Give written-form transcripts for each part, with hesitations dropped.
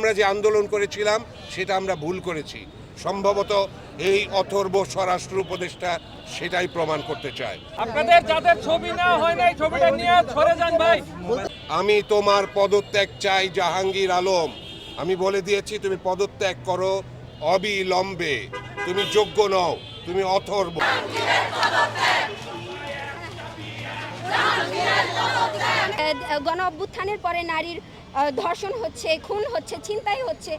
আমরা যে আন্দোলন করেছিলাম সেটা আমরা ভুল করেছি। সম্ভবত এই অথর্ব স্বরাষ্ট্র উপদেষ্টা সেটাই প্রমাণ করতে চায়। আপনাদের যাদের ছবি নেওয়া হয় নাই ছবিটা নিয়ে সরে যান ভাই। আমি তোমার পদত্যাগ চাই জাহাঙ্গীর আলম। আমি বলে দিয়েছি তুমি পদত্যাগ করো অবিলম্বে। তুমি যোগ্য নও, তুমি অথর্ব। গণ অভ্যুত্থানের পরে নারীর ধর্ষণ হচ্ছে, খুন হচ্ছে, ছিনতাই হচ্ছে,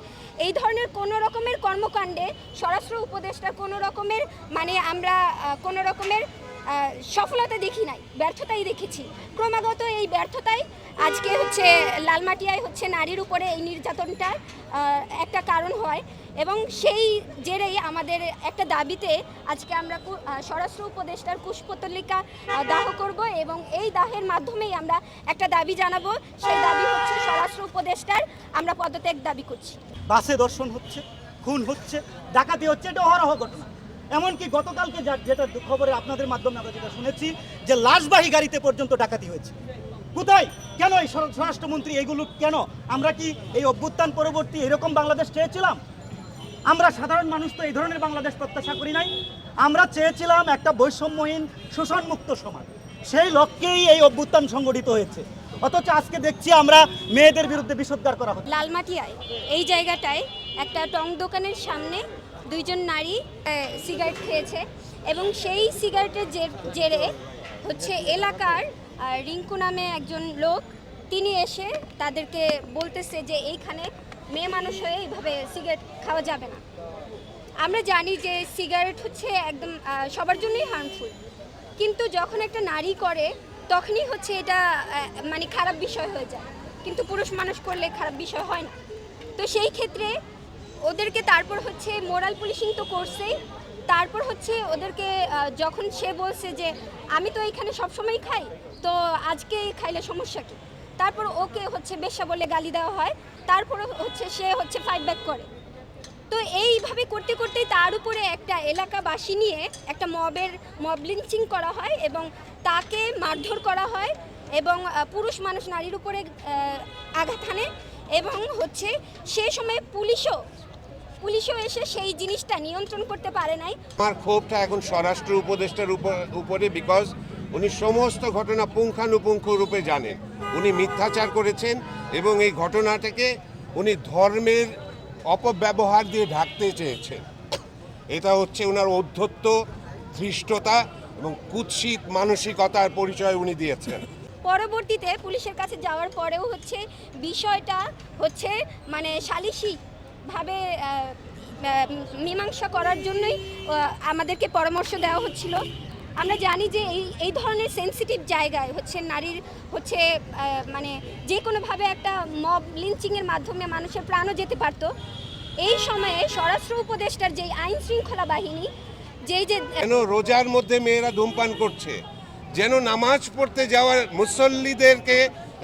এই ধরনের কোনো রকমের কর্মকাণ্ডে স্বরাষ্ট্র উপদেষ্টা কোনো রকমের আমরা কোনো রকমের সফলতা দেখি নাই, ব্যর্থতাই দেখেছি। ক্রমাগত এই ব্যর্থতাই আজকে লালমাটিয়ায় নারীর উপরে এই নির্যাতনটার একটা কারণ হয় এবং সেই জেরেই আমাদের একটা দাবিতে আজকে আমরা স্বরাষ্ট্র উপদেষ্টার কুশপুতলিকা দাহ করব এবং এই দাহের মাধ্যমেই আমরা একটা দাবি জানাবো। সেই দাবি হচ্ছে স্বরাষ্ট্র উপদেষ্টার আমরা পদত্যাগ দাবি করছি। বাসে ধর্ষণ হচ্ছে, খুন হচ্ছে, ডাকাতি হচ্ছে, এটা অহরহ ঘটনা। এমনকি গতকালকে যেটা খবরে আপনাদের মাধ্যমে আমরা যেটা শুনেছি যে লাশবাহী গাড়িতে পর্যন্ত ডাকাতি হয়েছে। কোথায়, কেন এই স্বরাষ্ট্রমন্ত্রী এগুলো কেন? আমরা কি এই অভ্যুত্থান পরবর্তী এরকম বাংলাদেশ চেয়েছিলাম? আমরা সাধারণ মানুষ তো এই ধরনের বাংলাদেশ প্রত্যাশা করি নাই। আমরা চেয়েছিলাম একটা বৈষম্যহীন শোষণমুক্ত সমাজ। সেই লক্ষ্যেই এই অভ্যুত্থান সংগঠিত হয়েছে। অথচ আজকে দেখছি আমরা মেয়েদের বিরুদ্ধে বিষোদ্গার করা হচ্ছে। লালমাটিয়ায় এই জায়গাটায় একটা টং দোকানের সামনে দুইজন নারী সিগারেট খেয়েছে এবং সেই সিগারেটের জেরে এলাকার রিঙ্কু নামে একজন লোক, তিনি এসে তাদেরকে বলতেছে যে এইখানে মেয়ে মানুষ হয়ে এইভাবে সিগারেট খাওয়া যাবে না। আমরা জানি যে সিগারেট একদম সবার জন্যই হার্মফুল, কিন্তু যখন একটা নারী করে তখনই এটা খারাপ বিষয় হয়ে যায়, কিন্তু পুরুষ মানুষ করলে খারাপ বিষয় হয় না। তো সেই ক্ষেত্রে ওদেরকে তারপর মোরাল পুলিশিং তো করছেই, তারপর ওদেরকে যখন সে বলছে যে আমি তো এইখানে সবসময় খাই, তো আজকে খাইলে সমস্যা কি, তারপর ওকে বেশ্যা বলে গালি দেওয়া হয়, তারপরে সে ফাইট ব্যাক করে। তো এইভাবে করতে করতেই তার উপরে একটা এলাকাবাসী নিয়ে একটা মব লিঞ্চিং করা হয় এবং তাকে মারধর করা হয় এবং পুরুষ মানুষ নারীর উপরে আঘাত হানে এবং সেই সময় পুলিশও এসে সেই জিনিসটা নিয়ন্ত্রণ করতে পারে নাই। আমার ক্ষোভটা এখন স্বরাষ্ট্র উপদেষ্টার উপরে, বিকজ উনি সমস্ত ঘটনা পুঙ্খানুপুঙ্খ রূপে জানেন। উনি মিথ্যাচার করেছেন এবং এই ঘটনাটাকে উনি ধর্মের অপব্যবহার দিয়ে ঢাকতে চেয়েছেন। এটা ওনার ঔদ্ধত্য, ধৃষ্টতা এবং কুৎসিত মানসিকতার পরিচয় উনি দিয়েছেন। পরবর্তীতে পুলিশের কাছে যাওয়ার পরেও বিষয়টা সালিশিভাবে মীমাংসা করার জন্যই আমাদেরকে পরামর্শ দেওয়া হচ্ছিল। আমরা জানি যে এই ধরনের সেন্সিটিভ জায়গায় নারীর যে কোনোভাবে একটা মব লিঞ্চিংয়ের মাধ্যমে মানুষের প্রাণও যেতে পারত। এই সময়ে স্বরাষ্ট্র উপদেষ্টার যেই আইন শৃঙ্খলা বাহিনী যেন রোজার মধ্যে মেয়েরা ধূমপান করছে, যেন নামাজ পড়তে যাওয়ার মুসল্লিদেরকে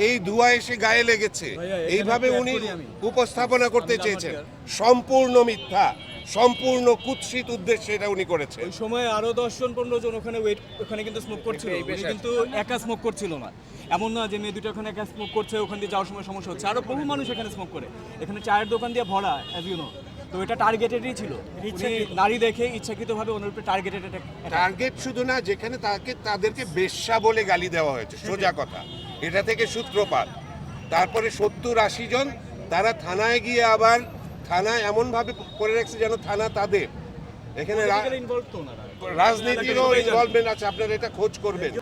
এই ধোঁয়া এসে গায়ে লেগেছে, এইভাবে উনি উপস্থাপনা করতে চেয়েছেন। সম্পূর্ণ মিথ্যা, সম্পূর্ণ কুৎসিত উদ্দেশ্যে এটা উনি করেছেন। ওই সময় আরো 10-15 জন ওখানে কিন্তু স্মোক করছিল, উনি কিন্তু একা স্মোক করছিল না। এমন না যে মেয়ে দুটো ওখানে একা স্মোক করছে, ওখান দিয়ে যাওয়ার সময় সমস্যা হচ্ছে। আরো বহু মানুষ এখানে স্মোক করে, এখানে চায়ের দোকান দিয়ে ভরা, অ্যাজ ইউ নো। তো এটা টার্গেটেডই ছিল, নারী দেখে ইচ্ছাকৃতভাবে ওনার উপরে টার্গেট শুধু না, যেখানে তাদেরকে বেশ্যা বলে গালি দেওয়া হয়েছে, সোজা কথা, এটা থেকে সূত্রপাত। তারপরে 70-80 জন তারা থানায় গিয়ে আবার থানায় এমনভাবে করে রাখছে যেন থানা তাদের। এখানে রাজনীতিরও ইনভলভমেন্ট আছে, আপনারা এটা খোঁজ করবেন।